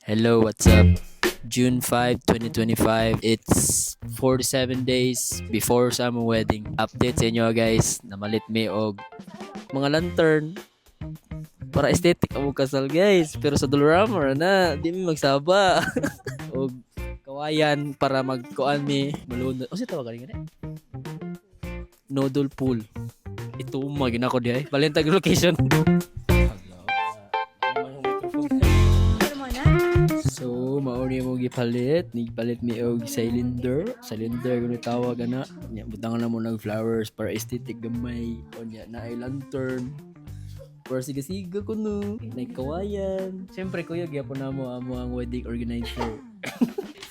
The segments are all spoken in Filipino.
Hello, what's up? June 5, 2025. It's 47 days before sa among wedding. Update sa inyo guys, namalit mi og mga lantern para aesthetic ang kasal guys. Pero sa Dolorama na, di mi magsaba. og kawayan para magkuan mi malunod. O si tawag galing na. Noodle pool. Ito magina ko di ay. Balintag location. So, mauni mo gipalit, nipalit mi og cylinder kung tawag ana. Nya butangan na mo nag flowers para aesthetic gamay. Onya na ay lantern. Para siga-siga ko no. Nay kawayan. Siyempre kuya gyapon na mo amo ang wedding organizer.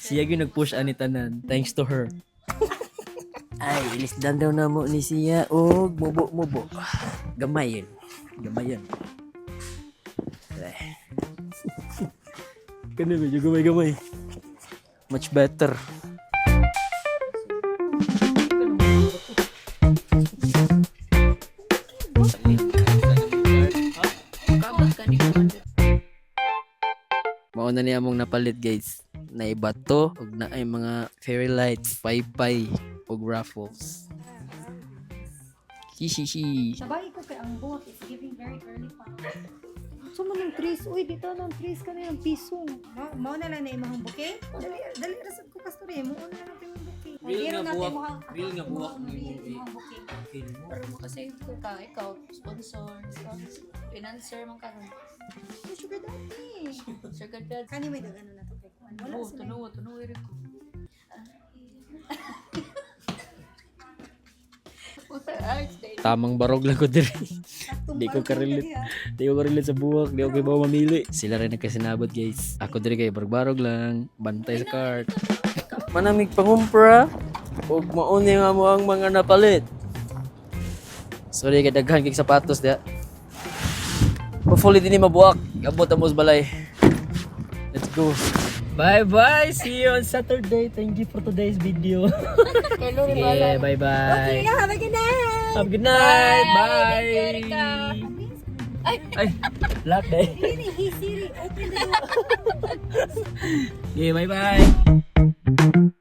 Siya gyud nag-push ani tanan thanks to her. Ay, ilisdan daw na mo ni siya og mubo. Gamay yun. Kano medyo gamay. Much better. Mauna niya mong napalit guys. Naiba to ug na ay mga fairy lights, pay ug raffles. Hihihi. Sabay ko kay ang buhok is giving very curly pa. So mo ng trees, uy dito ng trees ka na yung piso. Mao na lang na imong bouquet. Dali rasad ko pastorya mo una lang imong bouquet. Real nga buwak ni bouquet. Pero makasave ko ka, ikaw, sponsor, financer man ka. Sugar daddy. Sugar dad. Kani may dagano na to kay Juan. Wala Oo, sila. tunuwa rin ko. Tamang barog lang ko diri. Di ko ka-relate. Di ko ka-relate sa buwak. Di ko kayo ba mamili. Sila rin nagkasinabot guys. Ako diri kay barog lang. Bantay sa cart. Manamig pangumpra. Huwag mauni nga mo ang mga napalit. Sorry kay daghan kay sapatos diya. Hopefully din mabuwak. Abot ang balay. Let's go. Bye-bye. See you on Saturday. Thank you for today's video. Sige, bye-bye. Okay, have a good night. Have a good night. Bye. Ay, black day. Hey Siri, open the door. Okay, bye-bye.